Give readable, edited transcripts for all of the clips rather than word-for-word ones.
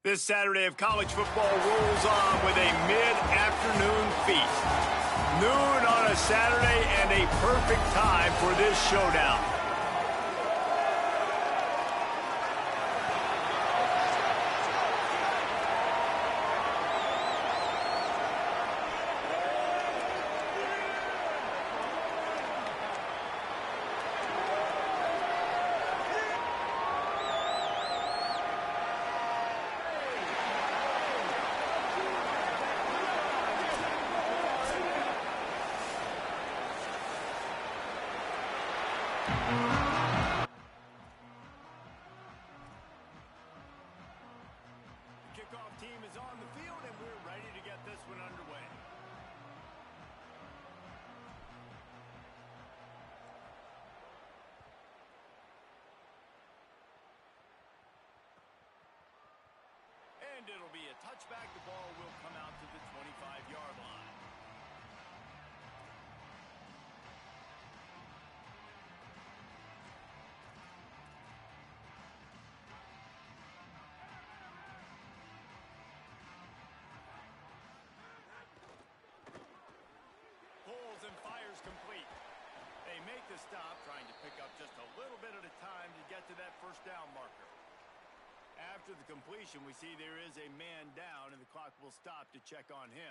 This Saturday of college football rolls on with a mid-afternoon feast. Noon on a Saturday and a perfect time for this showdown. Kickoff team is on the field, and we're ready to get this one underway. And it'll be a touchback. The ball will come out to the 25-yard line. Pulls and fires complete. They make the stop, trying to pick up just a little bit at a time to get to that first down marker. After the completion, we see there is a man down, and the clock will stop to check on him.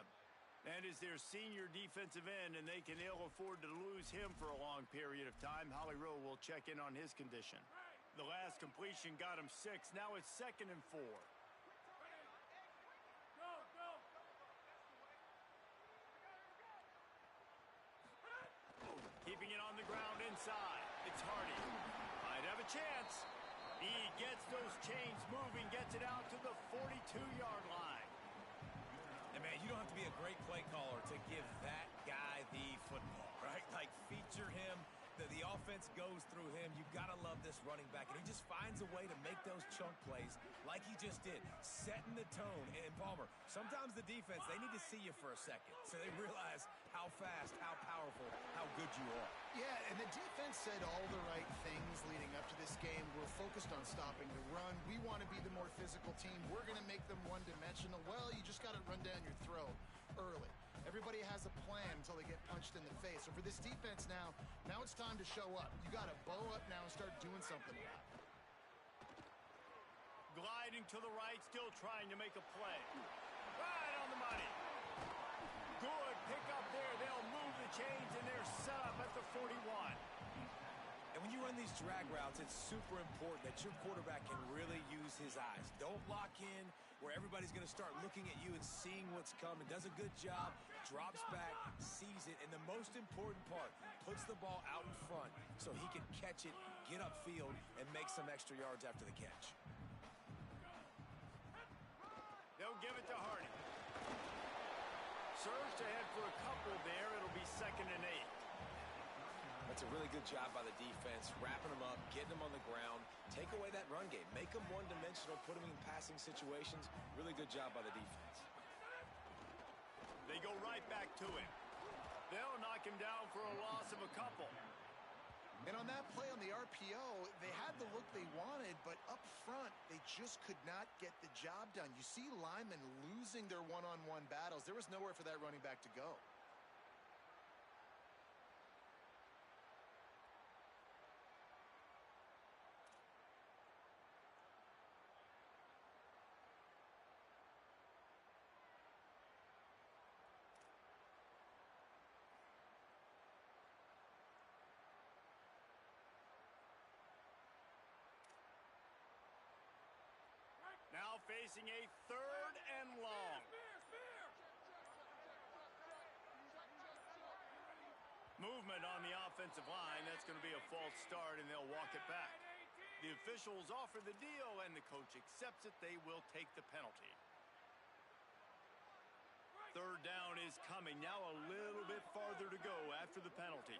And is their senior defensive end, and they can ill afford to lose him for a long period of time. Holly Rowe will check in on his condition. The last completion got him 6. Now it's 2nd and 4. Keeping it on the ground inside. It's Hardy. Might have a chance. He gets those chains moving, gets it out to the 42-yard line. And, man, you don't have to be a great play caller to give that guy the football, right? Like, feature him. The offense goes through him. You've got to love this running back. And he just finds a way to make those chunk plays like he just did, setting the tone. And, Palmer, sometimes the defense, they need to see you for a second so they realize how fast, how powerful, how good you are. Yeah, and the defense said all the right things leading up to this game. We're focused on stopping the run. We want to be the more physical team. We're going to make them one-dimensional. Well, you just got to run down your throat early. Everybody has a plan until they get punched in the face. So for this defense now it's time to show up. You got to bow up now and start doing something about it. Gliding to the right, still trying to make a play. Right on the money. Good pickup there. They'll move the chains, and they're set up at the 41. And when you run these drag routes, it's super important that your quarterback can really use his eyes. Don't lock in where everybody's going to start looking at you and seeing what's coming. Does a good job, drops back, sees it, and the most important part, puts the ball out in front so he can catch it, get upfield, and make some extra yards after the catch. They'll give it to Hardy. Surged ahead for a couple there. It'll be 2nd and 8. That's a really good job by the defense, wrapping them up, getting them on the ground, take away that run game, make them one-dimensional, put them in passing situations. Really good job by the defense. They go right back to him. They'll knock him down for a loss of a couple. And on that play on the RPO, they had the look they wanted, but up front, they just could not get the job done. You see linemen losing their one-on-one battles. There was nowhere for that running back to go. Now facing a 3rd and long. Movement on the offensive line. That's going to be a false start, and they'll walk it back. The officials offer the deal, and the coach accepts it. They will take the penalty. 3rd down is coming. Now a little bit farther to go after the penalty.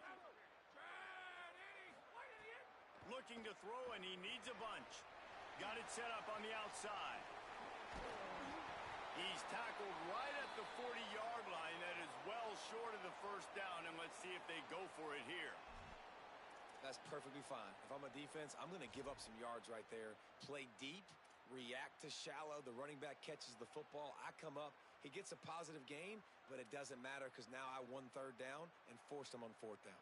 Looking to throw, and he needs a bunch. Got it set up on the outside. He's tackled right at the 40-yard line. That is well short of the first down, and let's see if they go for it here. That's perfectly fine. If I'm a defense, I'm going to give up some yards right there. Play deep, react to shallow. The running back catches the football. I come up. He gets a positive gain, but it doesn't matter because now I won third down and forced him on fourth down.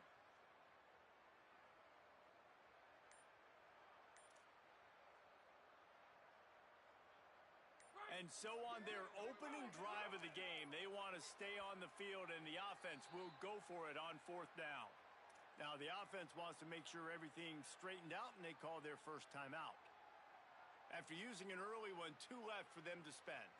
And so on their opening drive of the game, they want to stay on the field, and the offense will go for it on fourth down. Now, the offense wants to make sure everything's straightened out, and they call their first timeout. After using an early one, 2 left for them to spend.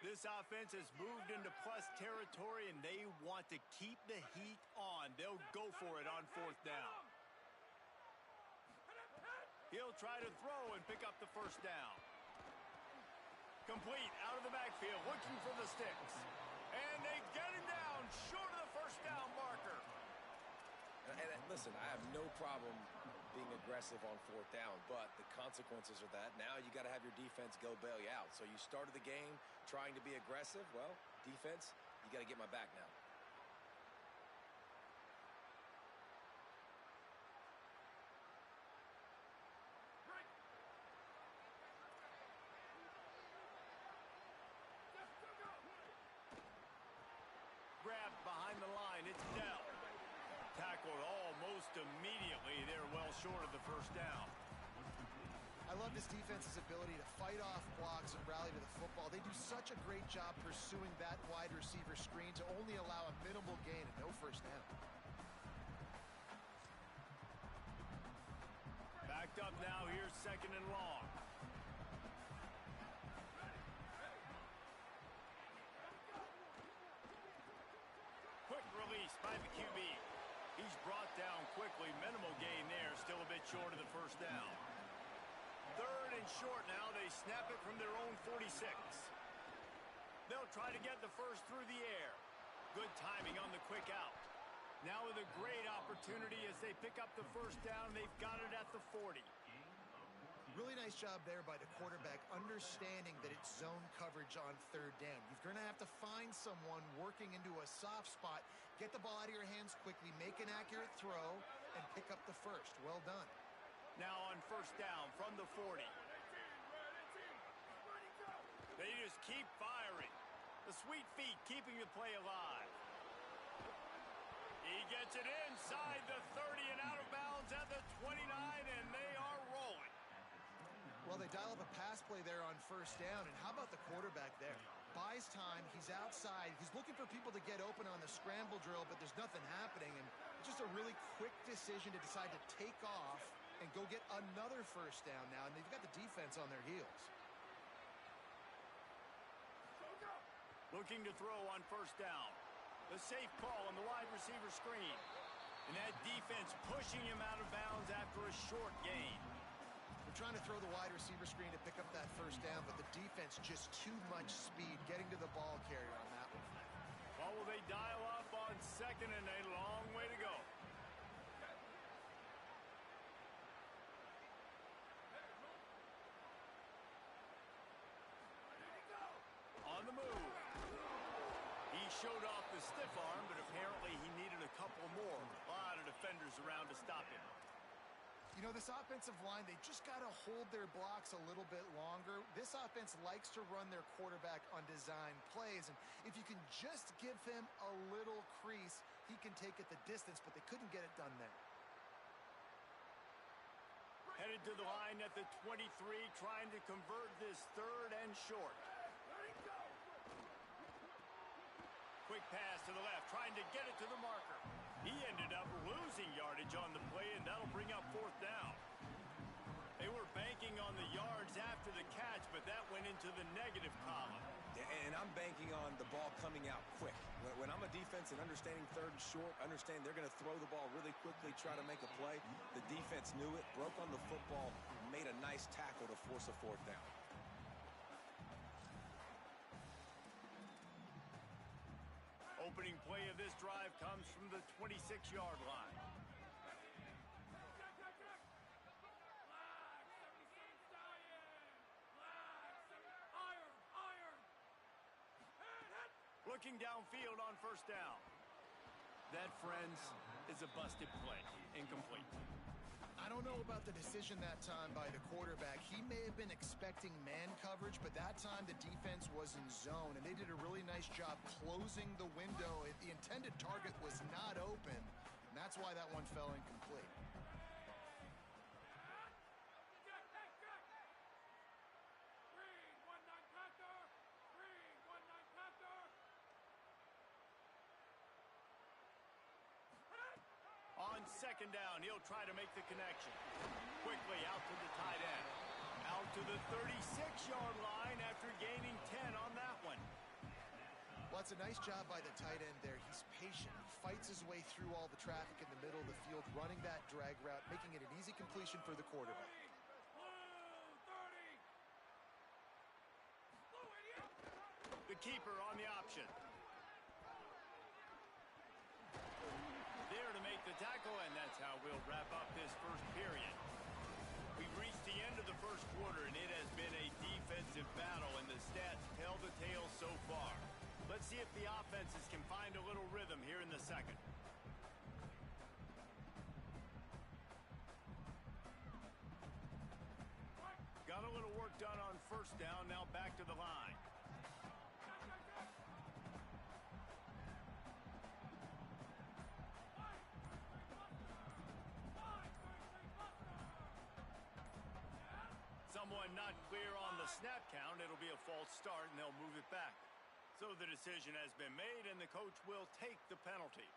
This offense has moved into plus territory, and they want to keep the heat on. They'll go for it on fourth down. He'll try to throw and pick up the first down. Complete out of the backfield, looking for the sticks. And they get him down short of the first down marker. And listen, I have no problem being aggressive on fourth down, but the consequences are that now you got to have your defense go bail you out. So you started the game trying to be aggressive. Well, defense, you got to get my back now. Grabbed behind the line, it's Dell. Tackled almost immediately. They're well short of the first down. I love this defense's ability to fight off blocks and rally to the football. They do such a great job pursuing that wide receiver screen to only allow a minimal gain and no first down. Backed up now, here's second and long. Quick release by the QB. He's brought down quickly. Minimal gain there. Still a bit short of the first down. Third and short now. They snap it from their own 46. They'll try to get the first through the air. Good timing on the quick out. Now with a great opportunity as they pick up the first down. They've got it at the 40. Really nice job there by the quarterback, understanding that it's zone coverage on third down. You're going to have to find someone working into a soft spot, get the ball out of your hands quickly, make an accurate throw, and pick up the first. Well done. Now on first down from the 40. They just keep firing. The sweet feet keeping the play alive. He gets it inside the 30 and out of bounds at the 29, and they are rolling. Well, they dial up a pass play there on first down, and how about the quarterback there? Buys time, he's outside, he's looking for people to get open on the scramble drill, but there's nothing happening, and just a really quick decision to decide to take off and go get another first down now, and they've got the defense on their heels. Looking to throw on first down. The safe call on the wide receiver screen. And that defense pushing him out of bounds after a short gain. They're trying to throw the wide receiver screen to pick up that first down, but the defense just too much speed getting to the ball carrier on that one. Well, will they dial up on second and a long way to go? On the move. He showed off the stiff arm, but apparently he needed a couple more. A lot of defenders around to stop him. You know, this offensive line, they just got to hold their blocks a little bit longer. This offense likes to run their quarterback on design plays, and if you can just give him a little crease, he can take it the distance, but they couldn't get it done there. Headed to the line at the 23, trying to convert this third and short. Quick pass to the left, trying to get it to the marker. He ended up losing yardage on the play, and that'll bring up fourth down. They were banking on the yards after the catch, but that went into the negative column. And I'm banking on the ball coming out quick. When I'm a defense and understanding third and short, understand they're going to throw the ball really quickly, try to make a play. The defense knew it, broke on the football, made a nice tackle to force a fourth down. Opening play of this drive comes from the 26-yard line. Looking downfield on first down. That, friends, is a busted play. Incomplete. I don't know about the decision that time by the quarterback. He may have been expecting man coverage, but that time the defense was in zone, and they did a really nice job closing the window. The intended target was not open, and that's why that one fell incomplete. On second down, he'll try to make the connection. Quickly out to the tight end. Out to the 36-yard line after gaining 10 on that one. Well, it's a nice job by the tight end there. He's patient. He fights his way through all the traffic in the middle of the field, running that drag route, making it an easy completion for the quarterback. The keeper on the option. There to make the tackle, and that's how we'll wrap up this first period. We've reached the end of the first quarter, and it has been a defensive battle, and the stats tell the tale so far. Let's see if the offenses can find a little rhythm here in the second. Got a little work done on first down, now back to the line. Someone not clear on the snap count. It'll be a false start, and they'll move it back. So the decision has been made, and the coach will take the penalty.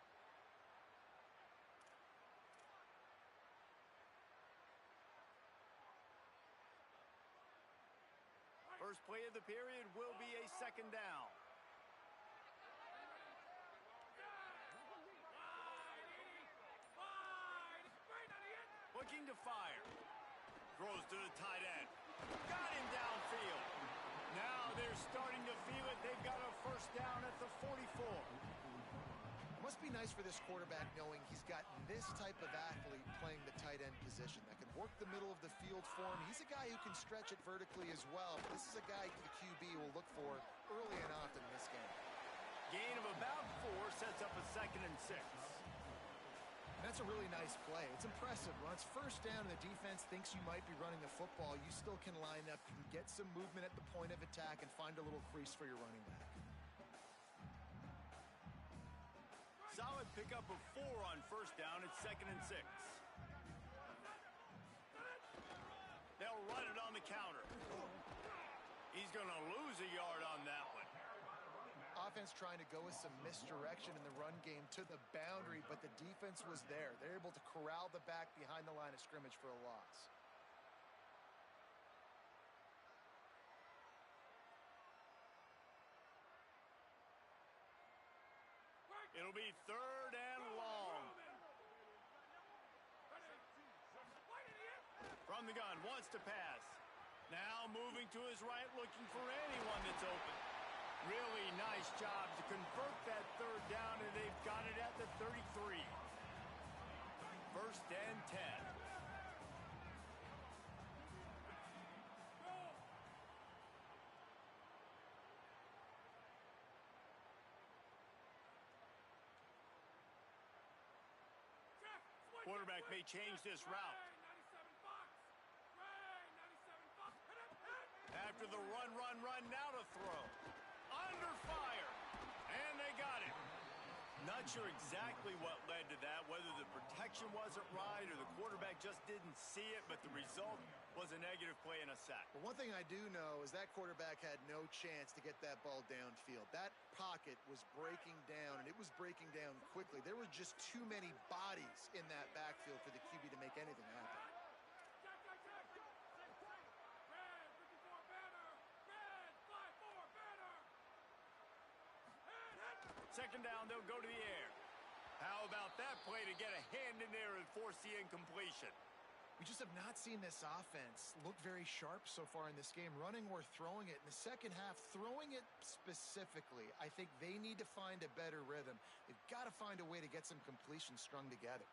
First play of the period will be a second down. Looking to fire. Throws to the tight end. Got him downfield. Now they're starting to feel it. They've got a first down at the 44. It must be nice for this quarterback knowing he's got this type of athlete playing the tight end position that can work the middle of the field for him. He's a guy who can stretch it vertically as well. This is a guy the QB will look for early and often in this game. Gain of about 4 sets up a 2nd and 6. And that's a really nice play. It's impressive. When it's first down and the defense thinks you might be running the football, you still can line up, you can get some movement at the point of attack and find a little crease for your running back. Solid pickup of 4 on first down at 2nd and 6. They'll run it on the counter. He's going to lose a yard on that one. Offense trying to go with some misdirection in the run game to the boundary, but the defense was there. They're able to corral the back behind the line of scrimmage for a loss. It'll be 3rd and long. From the gun, wants to pass. Now moving to his right, looking for anyone that's open. Really nice job to convert that 3rd down, and they've got it at the 33. 1st and 10. Quarterback may change this route. After the run, now to throw. Under fire, and they got it. Not sure exactly what led to that, whether the protection wasn't right or the quarterback just didn't see it, but the result was a negative play and a sack. But one thing I do know is that quarterback had no chance to get that ball downfield. That pocket was breaking down, and it was breaking down quickly. There were just too many bodies in that backfield for the QB to make anything happen. Second down, they'll go to the air. How about that play to get a hand in there and force the incompletion? We just have not seen this offense look very sharp so far in this game, running or throwing it. In the second half, throwing it specifically, I think they need to find a better rhythm. They've got to find a way to get some completions strung together.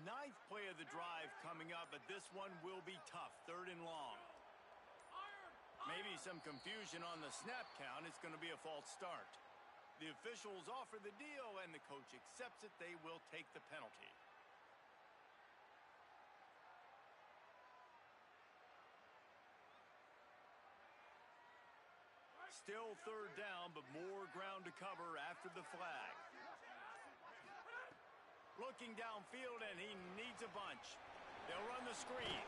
Ninth play of the drive coming up, but this one will be tough. 3rd and long. Maybe some confusion on the snap count. It's going to be a false start. The officials offer the deal, and the coach accepts it. They will take the penalty. Still third down, but more ground to cover after the flag. Looking downfield, and he needs a bunch. They'll run the screen.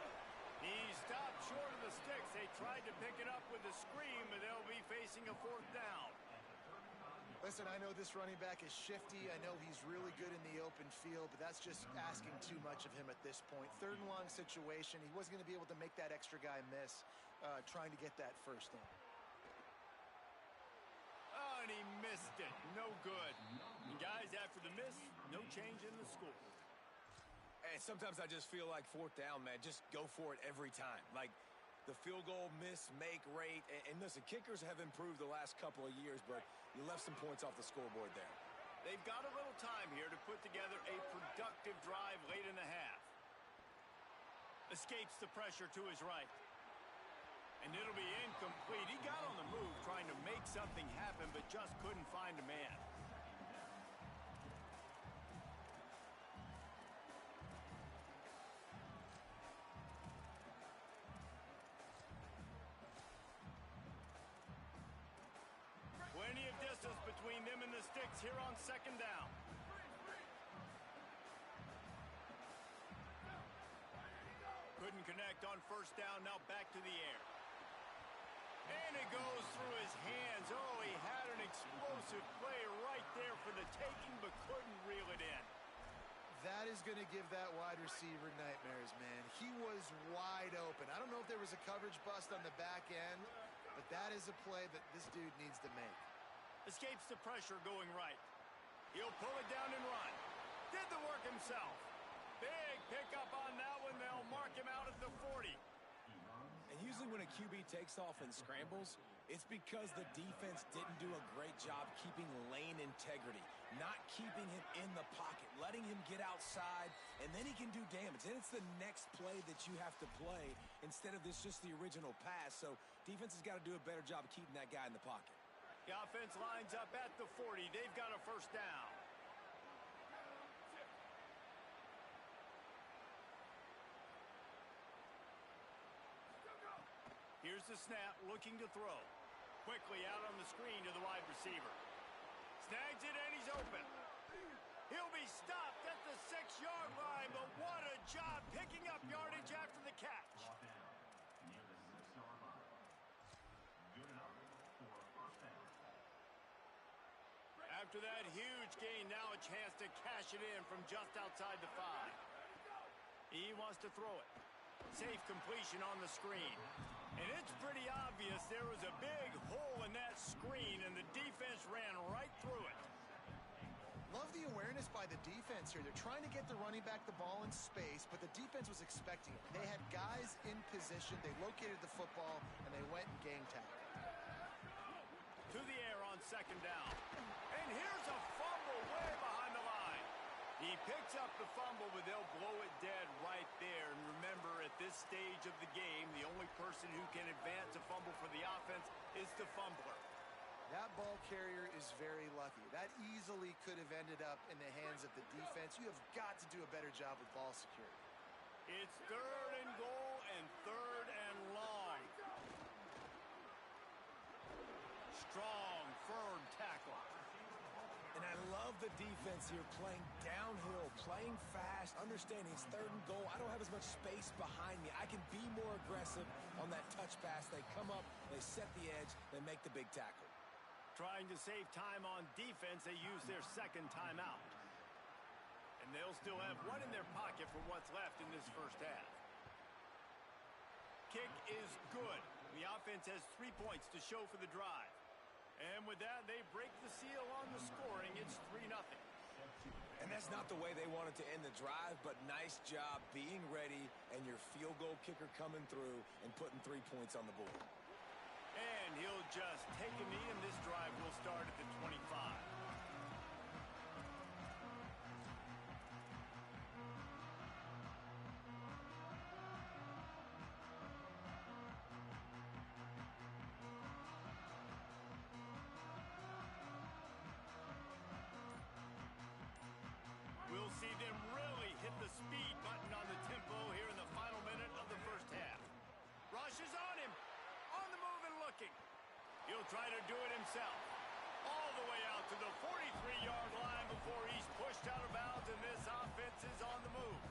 He stopped short of the sticks. They tried to pick it up with the screen, but they'll be facing a fourth down. Listen, I know this running back is shifty. I know he's really good in the open field, but that's just asking too much of him at this point. Third and long situation. He wasn't going to be able to make that extra guy miss trying to get that first down. Oh, and he missed it. No good. And guys, after the miss, no change in the score. And sometimes I just feel like fourth down, man, just go for it every time. Like the field goal miss-make rate. And listen, kickers have improved the last couple of years, but you left some points off the scoreboard there. They've got a little time here to put together a productive drive late in the half. Escapes the pressure to his right. And it'll be incomplete. He got on the move trying to make something happen, but just couldn't find a man. Plenty of distance between them and the sticks here on second down. Couldn't connect on first down, now back to the air. And it goes through his hands. Oh, he had an explosive play right there for the taking, but couldn't reel it in. That is going to give that wide receiver nightmares, man. He was wide open. I don't know if there was a coverage bust on the back end, but that is a play that this dude needs to make. Escapes the pressure going right. He'll pull it down and run. Did the work himself. Big pickup on that one. They'll mark him out at the 40. And usually when a QB takes off and scrambles, it's because the defense didn't do a great job keeping lane integrity, not keeping him in the pocket, letting him get outside, and then he can do damage. Then it's the next play that you have to play instead of this just the original pass. So defense has got to do a better job of keeping that guy in the pocket. The offense lines up at the 40. They've got a first down. Here's the snap, looking to throw. Quickly out on the screen to the wide receiver. Snags it, and he's open. He'll be stopped at the 6-yard line, but what a job picking up yardage after the catch. After that huge gain, now a chance to cash it in from just outside the 5. He wants to throw it. Safe completion on the screen. And it's pretty obvious there was a big hole in that screen, and the defense ran right through it. Love the awareness by the defense here. They're trying to get the running back the ball in space, but the defense was expecting it. They had guys in position. They located the football, and they went and game tackled. To the air on second down. And here's a fumble way behind the line. He picks up the fumble, but they'll blow it dead right there. And remember, at this stage of the game, the only person who can advance a fumble for the offense is the fumbler. That ball carrier is very lucky. That easily could have ended up in the hands of the defense. You have got to do a better job with ball security. It's third and goal and third and long. Strong, firm tackle. And I love the defense here, playing downhill, playing fast, understanding it's third and goal. I don't have as much space behind me. I can be more aggressive on that touch pass. They come up, they set the edge, they make the big tackle. Trying to save time on defense, they use their second timeout. And they'll still have one in their pocket for what's left in this first half. Kick is good. The offense has 3 points to show for the drive. And with that, they break the seal on the scoring. It's 3-0. And that's not the way they wanted to end the drive, but nice job being ready and your field goal kicker coming through and putting 3 points on the board. And he'll just take a knee, and this drive will start at the 25. looking. He'll try to do it himself. All the way out to the 43-yard line before he's pushed out of bounds, and this offense is on the move.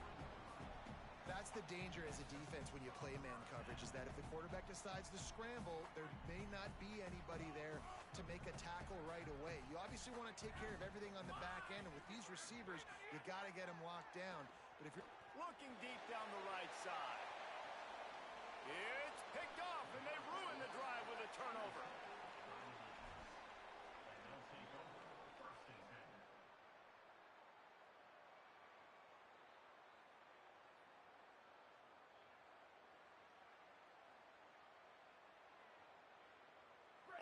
That's the danger as a defense when you play man coverage, is that if the quarterback decides to scramble, there may not be anybody there to make a tackle right away. You obviously want to take care of everything on the back end, and with these receivers, you got to get them locked down. But if you're looking deep down the right side, it's picked off, and they ruin the drive with a turnover.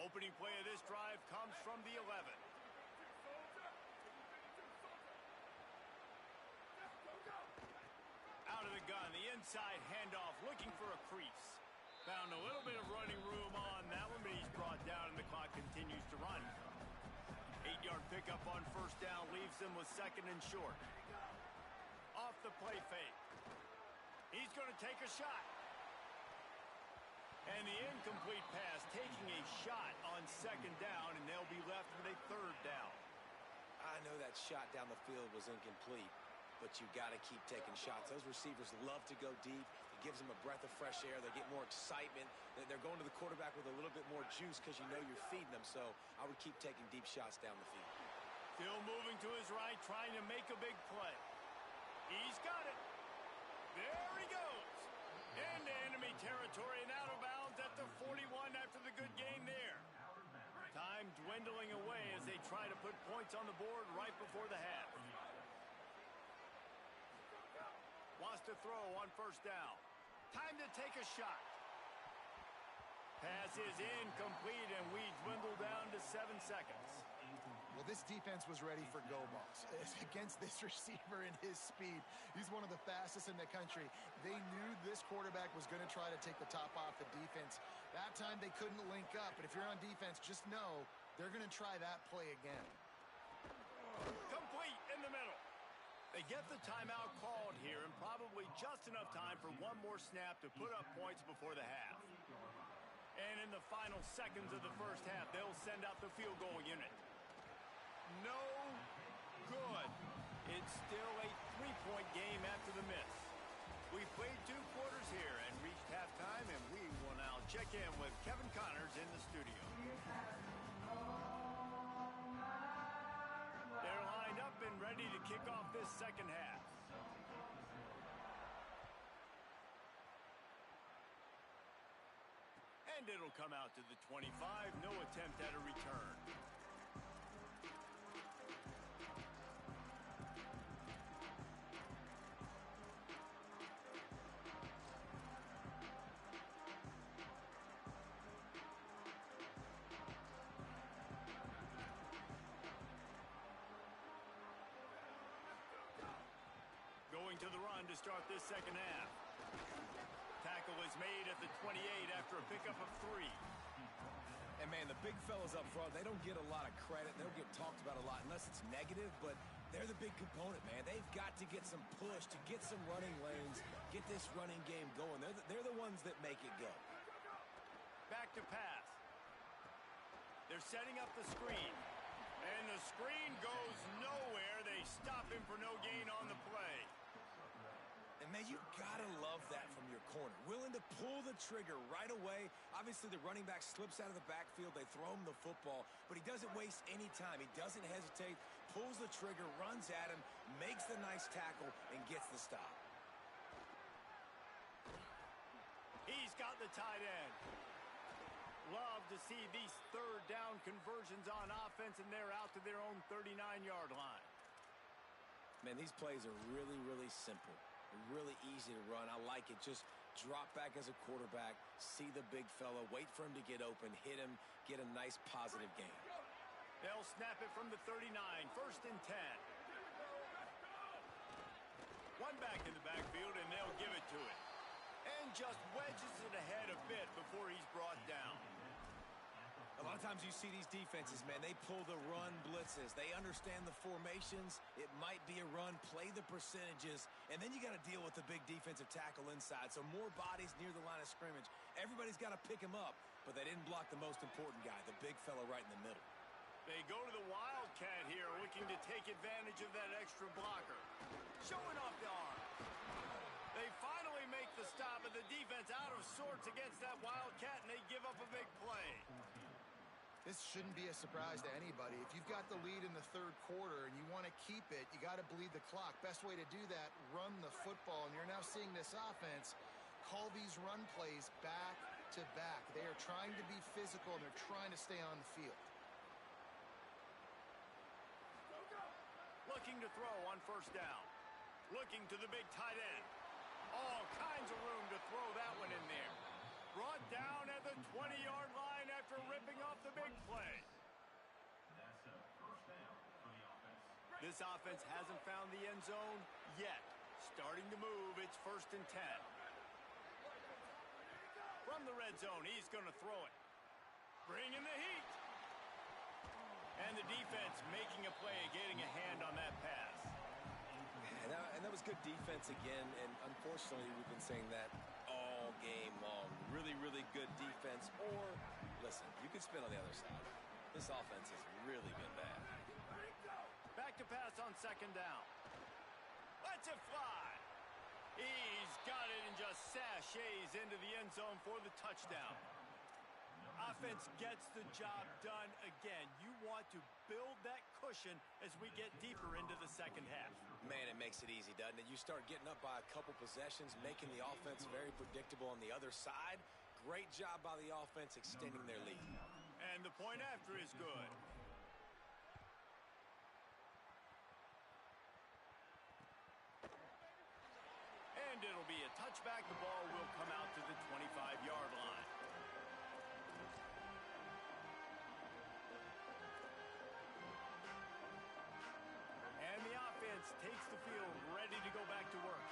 Opening play of this drive comes from the 11. Out of the gun, the inside handoff, looking for a crease. Found a little bit of running room on that one, but he's brought down and the clock continues to run. 8-yard pickup on first down leaves them with second and short. Off the play fake. He's going to take a shot. And the incomplete pass taking a shot on second down, and they'll be left with a third down. I know that shot down the field was incomplete, but you got to keep taking shots. Those receivers love to go deep. It gives them a breath of fresh air. They get more excitement. They're going to the quarterback with a little bit more juice because you know you're feeding them. So I would keep taking deep shots down the field. Still moving to his right, trying to make a big play. He's got it. There he goes. Into enemy territory and out of bounds at the 41 after the good gain there. Time dwindling away as they try to put points on the board right before the half. Wants to throw on first down. Time to take a shot. Pass is incomplete, and we dwindle down to 7 seconds. Well, this defense was ready for go balls. Against this receiver and his speed, he's one of the fastest in the country. They knew this quarterback was going to try to take the top off the defense. That time they couldn't link up, but if you're on defense, just know they're going to try that play again. Complete in the middle. They get the timeout called here, and probably just enough time for one more snap to put up points before the half. And in the final seconds of the first half, they'll send out the field goal unit. No good. It's still a 3-point game after the miss. We played 2 quarters here and reached halftime, and we will now check in with Kevin Connors in the studio. They're lined up and ready to kick off this second half. And it'll come out to the 25. No attempt at a return. Going to the run to start this second half. Tackle is made at the 28 after a pickup of 3. And, man, the big fellas up front, they don't get a lot of credit. They don't get talked about a lot unless it's negative, but they're the big component, man. They've got to get some push, to get some running lanes, get this running game going. They're the ones that make it go. Back to pass. They're setting up the screen. And the screen goes nowhere. They stop him for no gain on the play. And, man, you got to love that from your corner. Willing to pull the trigger right away. Obviously, the running back slips out of the backfield. They throw him the football, but he doesn't waste any time. He doesn't hesitate, pulls the trigger, runs at him, makes the nice tackle, and gets the stop. He's got the tight end. Love to see these third down conversions on offense, and they're out to their own 39-yard line. Man, these plays are really, really simple. Really easy to run. I like it. Just drop back as a quarterback, see the big fella, wait for him to get open, hit him, get a nice positive gain. They'll snap it from the 39, 1st and 10. One back in the backfield, and they'll give it to it. And just wedges it ahead a bit before he's brought down. A lot of times you see these defenses, man, they pull the run blitzes. They understand the formations. It might be a run, play the percentages, and then you got to deal with the big defensive tackle inside. So more bodies near the line of scrimmage. Everybody's got to pick him up, but they didn't block the most important guy, the big fella right in the middle. They go to the Wildcat here, looking to take advantage of that extra blocker. Showing off the arm. They finally make the stop, and the defense out of sorts against that Wildcat, and they give up a big play. This shouldn't be a surprise to anybody. If you've got the lead in the third quarter and you want to keep it, you got to bleed the clock. Best way to do that, run the football. And you're now seeing this offense call these run plays back to back. They are trying to be physical, and they're trying to stay on the field. Looking to throw on first down. Looking to the big tight end. All kinds of room to throw that one in there. Brought down at the 20-yard line after ripping off the big play. That's a first down for the offense. This offense hasn't found the end zone yet. Starting to move, it's 1st and 10. From the red zone, he's going to throw it. Bringing the heat. And the defense making a play, getting a hand on that pass. And that was good defense again, and unfortunately we've been saying that all game long. Really, really good defense. Or, listen, you could spin on the other side. This offense has really been bad. Back to pass on 2nd down. Lets it fly. He's got it and just sashays into the end zone for the touchdown. Offense gets the job done again. You want to build that cushion as we get deeper into the second half. Man, it makes it easy, doesn't it? You start getting up by a couple possessions, making the offense very predictable on the other side. Great job by the offense extending their lead. And the point after is good. And it'll be a touchback. The ball will come out to the 25-yard line. Takes the field, ready to go back to work.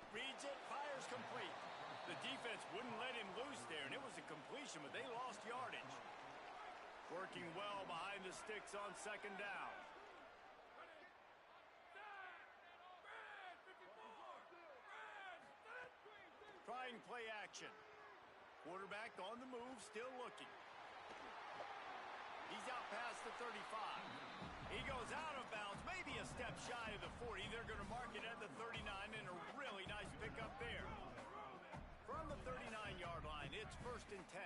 Reads it, fires complete. The defense wouldn't let him loose there, and it was a completion, but they lost yardage. Working well behind the sticks on 2nd down. Trying play action. Quarterback on the move, still looking. He's out past the 35. He goes out of bounds, maybe a step shy of the 40. They're going to mark it at the 39, and a really nice pickup there. From the 39-yard line, it's 1st and 10.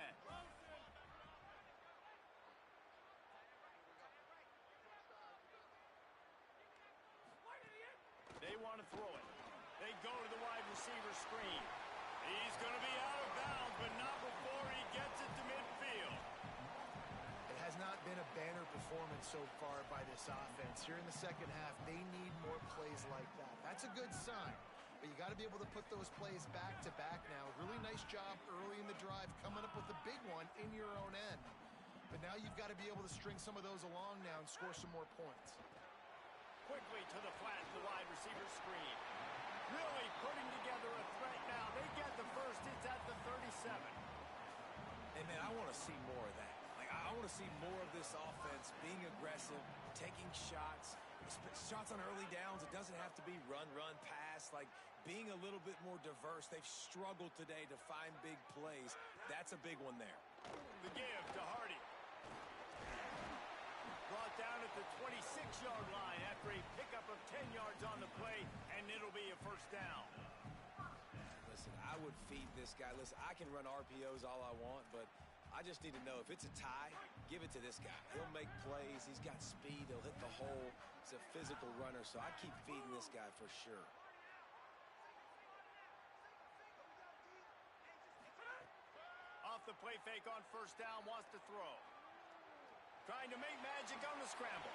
They want to throw it. They go to the wide receiver screen. He's going to be out of bounds, but not before he gets it to midfield. Has not been a banner performance so far by this offense. Here in the second half, they need more plays like that. That's a good sign, but you got to be able to put those plays back to back now. Really nice job early in the drive, coming up with a big one in your own end. But now you've got to be able to string some of those along now and score some more points. Quickly to the flat, the wide receiver screen. Really putting together a threat now. They get the first. It's at the 37. And man, I want to see more of that. I want to see more of this offense being aggressive, taking shots on early downs. It doesn't have to be run, pass. Like being a little bit more diverse. They've struggled today to find big plays. That's a big one there. The give to Hardy. Brought down at the 26-yard line after a pickup of 10 yards on the play, and it'll be a 1st down. Listen, I would feed this guy. Listen, I can run RPOs all I want, but I just need to know if it's a tie, give it to this guy. He'll make plays. He's got speed. He'll hit the hole. He's a physical runner, so I keep feeding this guy for sure. Off the play fake on 1st down, wants to throw. Trying to make magic on the scramble.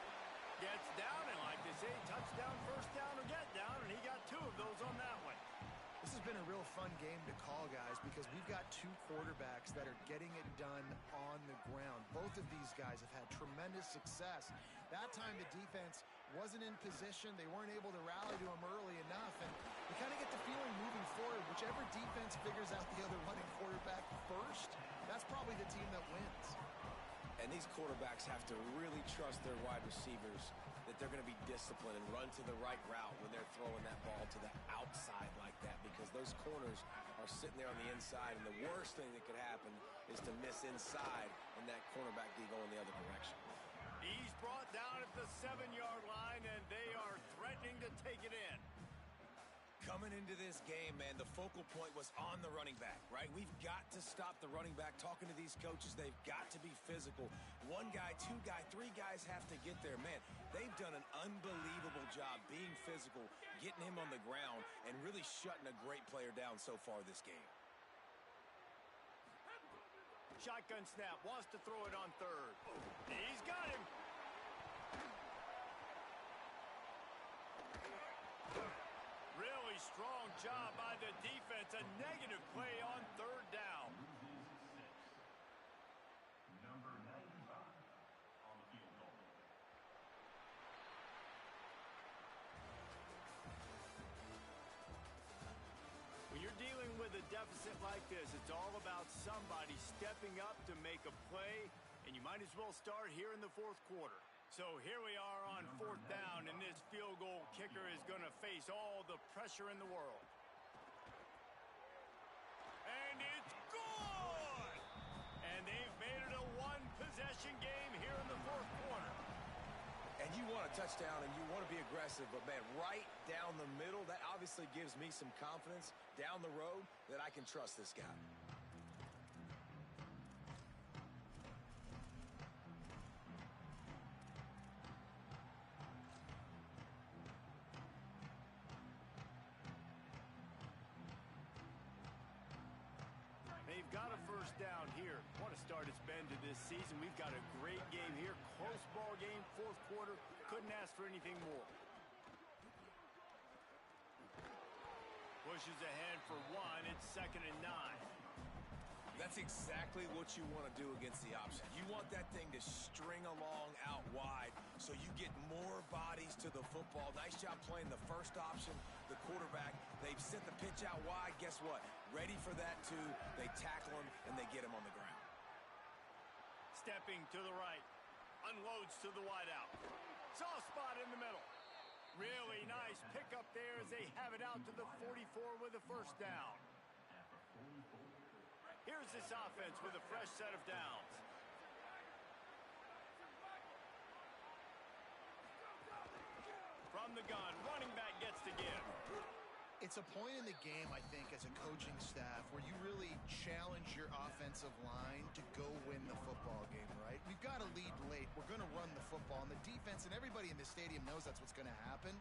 Gets down, and like they say, touchdown, 1st down, or get down, and he got 2 of those on that one. This has been a real fun game to call, guys, because we've got 2 quarterbacks that are getting it done on the ground. Both of these guys have had tremendous success. That time the defense wasn't in position. They weren't able to rally to him early enough, and you kind of get the feeling moving forward, whichever defense figures out the other running quarterback first, that's probably the team that wins. And these quarterbacks have to really trust their wide receivers that they're going to be disciplined and run to the right route when they're throwing that ball to the outside like that, because those corners are sitting there on the inside, and the worst thing that could happen is to miss inside and that cornerback be going the other direction. He's brought down at the 7-yard line, and they are threatening to take it in. Coming into this game, man, the focal point was on the running back, right? We've got to stop the running back. Talking to these coaches, they've got to be physical. One guy, two guy, three guys have to get there. Man, they've done an unbelievable job being physical, getting him on the ground, and really shutting a great player down so far this game. Shotgun snap, wants to throw it on third. He's got him. Really strong job by the defense. A negative play on third down. Number 95 on the field goal. When you're dealing with a deficit like this, it's all about somebody stepping up to make a play, and you might as well start here in the fourth quarter. So here we are on fourth down, and this field goal kicker is going to face all the pressure in the world. And it's good! And they've made it a one-possession game here in the fourth quarter. And you want a touchdown and you want to be aggressive, but, man, right down the middle, that obviously gives me some confidence down the road that I can trust this guy. They've got a first down here. What a start it's been to this season. We've got a great game here. Close ball game, fourth quarter. Couldn't ask for anything more. Pushes ahead for one. It's 2nd and 9. That's exactly what you want to do against the option. You want that thing to string along out wide so you get more bodies to the football. Nice job playing the first option, the quarterback. They've sent the pitch out wide. Guess what? Ready for that, too. They tackle him, and they get him on the ground. Stepping to the right. Unloads to the wideout. Soft spot in the middle. Really nice pickup there as they have it out to the 44 with a first down. Here's this offense with a fresh set of downs. From the gun, running back gets to give. It's a point in the game, I think, as a coaching staff where you really challenge your offensive line to go win the football game, right? We've got to lead late. We're going to run the football, and the defense and everybody in the stadium knows that's what's going to happen.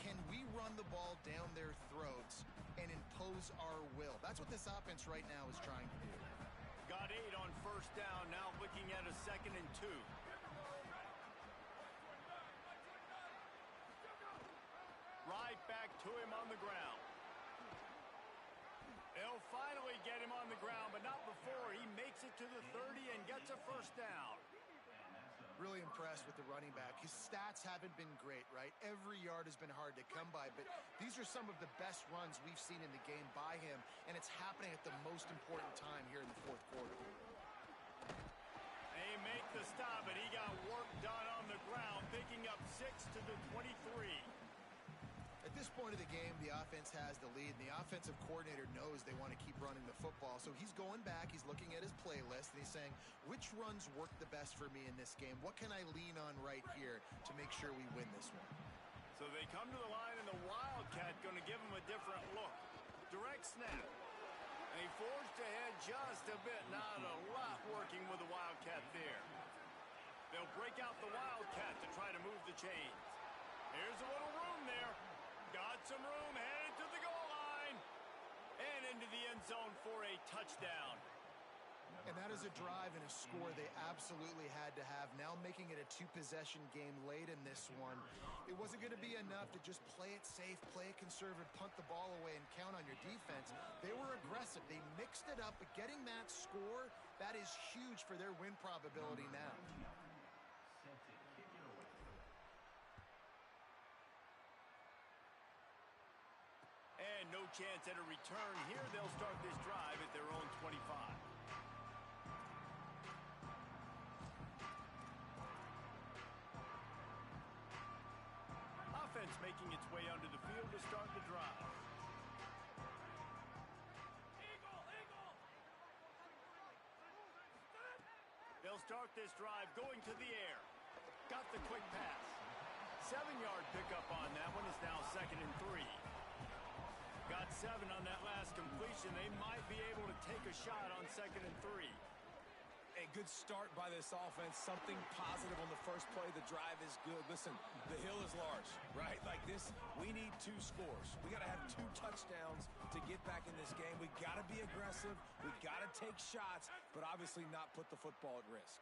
Can we run the ball down their throats and impose our will? That's what this offense right now is trying to do. Got 8 on first down, now looking at a 2nd and 2. Right back to him on the ground. They'll finally get him on the ground, but not before he makes it to the 30 and gets a first down. Really impressed with the running back. His stats haven't been great, right? Every yard has been hard to come by, but these are some of the best runs we've seen in the game by him, and it's happening at the most important time here in the fourth quarter. They make the stop, but he got work done on the ground, picking up 6 to the 23. At this point of the game, the offense has the lead, and the offensive coordinator knows they want to keep running the football. So he's going back, he's looking at his playlist, and he's saying, which runs work the best for me in this game? What can I lean on right here to make sure we win this one? So they come to the line, and the Wildcat going to give him a different look. Direct snap. And he forged ahead just a bit. Not a lot working with the Wildcat there. They'll break out the Wildcat to try to move the chains. Here's a little room there. Got some room, headed to the goal line. And into the end zone for a touchdown. And that is a drive and a score they absolutely had to have. Now making it a 2-possession game late in this one. It wasn't going to be enough to just play it safe, play it conservative, punt the ball away, and count on your defense. They were aggressive. They mixed it up, but getting that score, that is huge for their win probability now. And no chance at a return here. They'll start this drive at their own 25. Offense making its way onto the field to start the drive. They'll start this drive going to the air. Got the quick pass. 7-yard pickup on that one. Is now 2nd and 3. Got 7 on that last completion. They might be able to take a shot on 2nd and 3. A good start by this offense. Something positive on the first play. The drive is good. Listen, the hill is large, right? Like this, we need 2 scores. We got to have 2 touchdowns to get back in this game. We got to be aggressive. We got to take shots, but obviously not put the football at risk.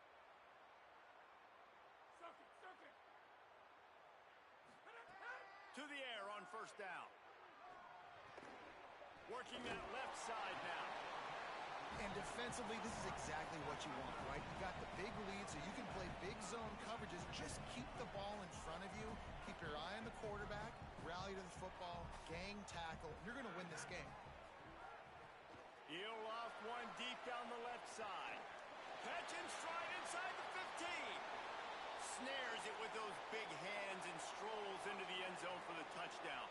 To the air on 1st down. Working that left side now. And defensively, this is exactly what you want, right? You got the big lead, so you can play big zone coverages. Just keep the ball in front of you. Keep your eye on the quarterback. Rally to the football. Gang tackle. You're going to win this game. He'll off one deep down the left side. Catch and stride inside the 15. Snares it with those big hands and strolls into the end zone for the touchdown.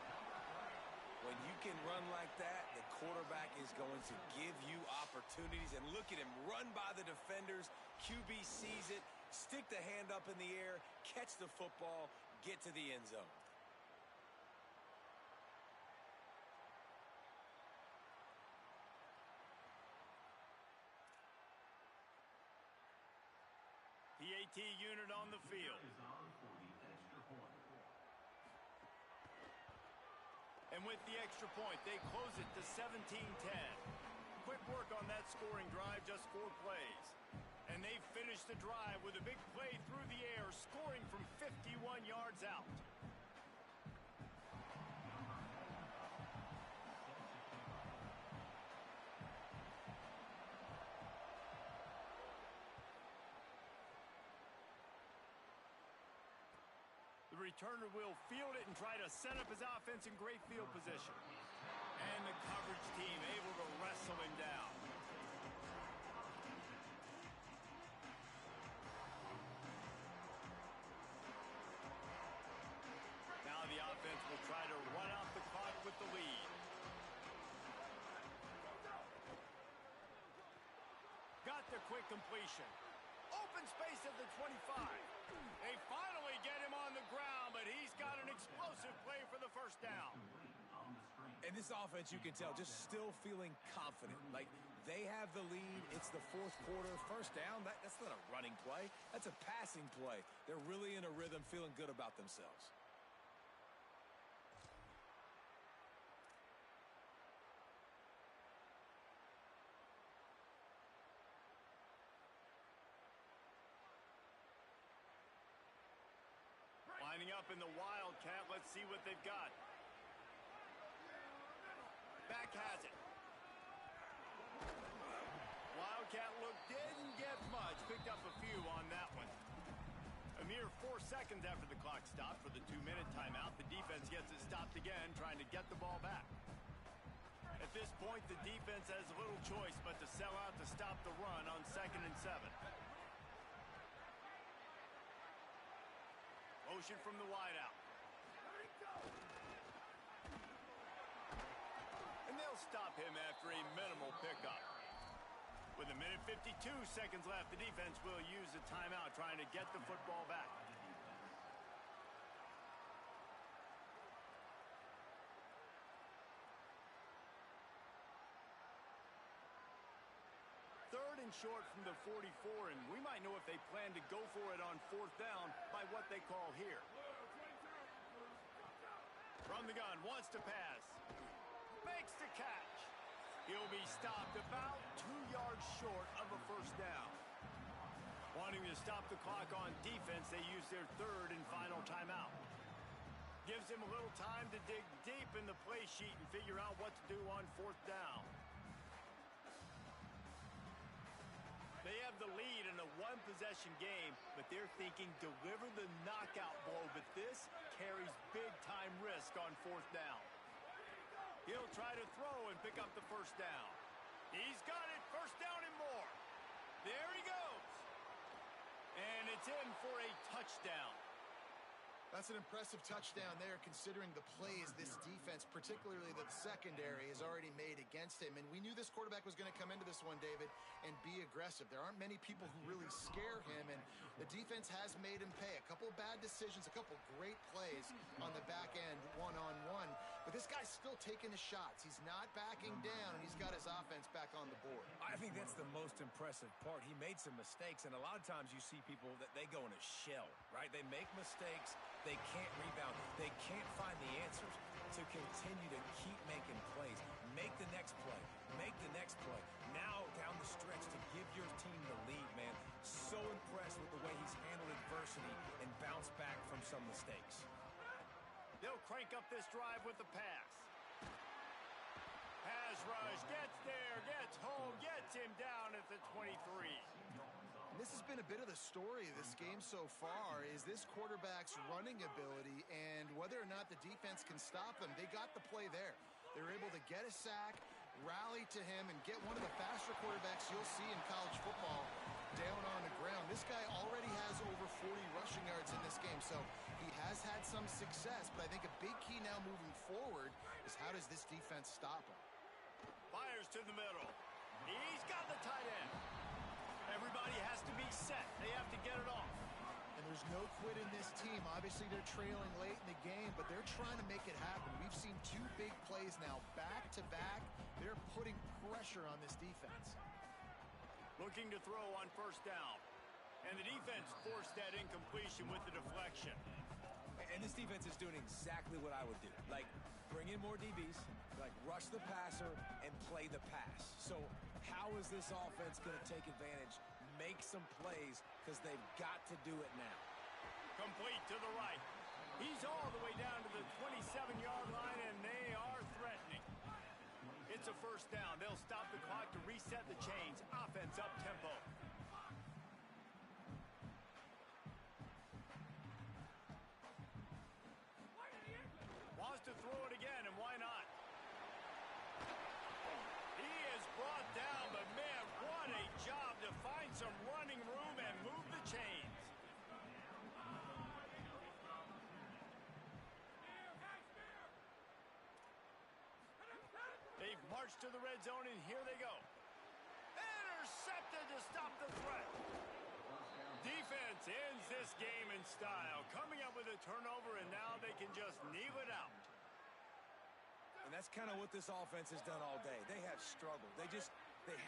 When you can run like that, the quarterback is going to give you opportunities. And look at him run by the defenders. QB sees it, stick the hand up in the air, catch the football, get to the end zone. PAT unit on the field. Is on for the extra point. And with the extra point, they close it to 17-10. Quick work on that scoring drive, just 4 plays. And they finish the drive with a big play through the air, scoring from 51 yards out. The returner will field it and try to set up his offense in great field position. And the coverage team able to wrestle him down. Now the offense will try to run out the clock with the lead. Got the quick completion. Open space at the 25. They finally get him on the ground, but he's got an explosive play for the 1st down. And this offense, you can tell, just still feeling confident. Like, they have the lead. It's the 4th quarter. 1st down, that's not a running play. That's a passing play. They're really in a rhythm, feeling good about themselves. Lining up in the Wildcat. Let's see what they've got. Back has it. Wildcat look didn't get much. Picked up a few on that one. A mere 4 seconds after the clock stopped for the 2-minute timeout. The defense gets it stopped again, trying to get the ball back. At this point, the defense has little choice but to sell out to stop the run on 2nd and 7. Motion from the wideout. And they'll stop him after a minimal pickup. With 1:52 seconds left, the defense will use a timeout trying to get the football back. Third and short from the 44, and we might know if they plan to go for it on 4th down by what they call here. From the gun, wants to pass. Makes the catch. He'll be stopped about 2 yards short of a 1st down. Wanting to stop the clock on defense, they use their 3rd and final timeout. Gives him a little time to dig deep in the play sheet and figure out what to do on 4th down. They have the lead in a 1-possession game, but they're thinking deliver the knockout blow, but this carries big-time risk on 4th down. He'll try to throw and pick up the first down. He's got it, first down and more. There he goes. And it's in for a touchdown. That's an impressive touchdown there, considering the plays this defense, particularly the secondary, has already made against him. And we knew this quarterback was going to come into this one, David, and be aggressive. There aren't many people who really scare him, and the defense has made him pay. A couple of bad decisions, a couple great plays on the back end, one-on-one. But this guy's still taking his shots. He's not backing down, and he's got his offense back on the board. I think that's the most impressive part. He made some mistakes, and a lot of times you see people that they go in a shell, right? They make mistakes. They can't rebound. They can't find the answers to continue to keep making plays. Make the next play. Make the next play. Now down the stretch to give your team the lead, man. So impressed with the way he's handled adversity and bounced back from some mistakes. They'll crank up this drive with the pass. Pass rush, gets there, gets home, gets him down at the 23. And this has been a bit of the story of this game so far, is this quarterback's running ability and whether or not the defense can stop them. They got the play there. They were able to get a sack, rally to him, and get one of the faster quarterbacks you'll see in college football down on the ground. This guy already has over 40 rushing yards in this game, so he has had some success, but I think a big key now moving forward is how does this defense stop him? Fires to the middle. He's got the tight end. Everybody has to be set. They have to get it off. And there's no quit in this team. Obviously, they're trailing late in the game, but they're trying to make it happen. We've seen two big plays now, back-to-back. They're putting pressure on this defense. Looking to throw on first down. And the defense forced that incompletion with the deflection. And this defense is doing exactly what I would do. Like, bring in more DBs, like rush the passer and play the pass. So how is this offense going to take advantage, make some plays, because they've got to do it now. Complete to the right. He's all the way down to the 27-yard line, and they are threatening. It's a first down. They'll stop the clock to reset the chains. Offense up-tempo. Wants to throw it again, and why not? He is brought down, but man, what a job to find some running room and move the chains. They've marched to the red zone, and here they go. Intercepted to stop the threat. Defense ends this game in style, coming up with a turnover, and now they can just kneel it out. And that's kind of what this offense has done all day. They have struggled. They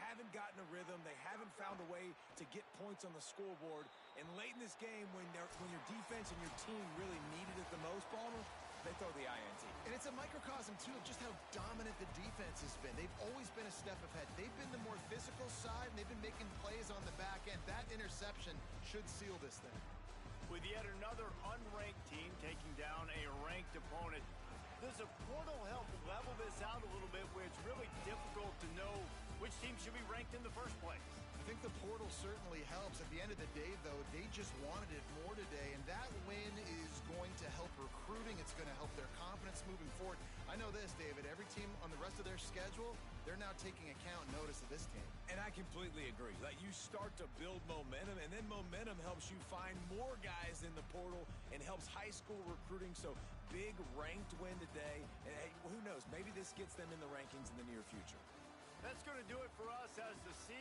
haven't gotten a rhythm. They haven't found a way to get points on the scoreboard. And late in this game, when your defense and your team really needed it the most, Balmer, they throw the INT. And it's a microcosm, too, of just how dominant the defense has been. They've always been a step ahead. They've been the more physical side, and they've been making plays on the back end. That interception should seal this thing. With yet another unranked team taking down a ranked opponent, does the portal help level this out a little bit where it's really difficult to know which team should be ranked in the first place? I think the portal certainly helps. At the end of the day, though, they just wanted it more today, and that win is going to help recruiting. It's going to help their confidence moving forward. I know this, David, every team on the rest of their schedule, they're now taking account and notice of this team. And I completely agree. Like, you start to build momentum, and then momentum helps you find more guys in the portal and helps high school recruiting. So big ranked win today. And hey, who knows? Maybe this gets them in the rankings in the near future. That's going to do it for us as the season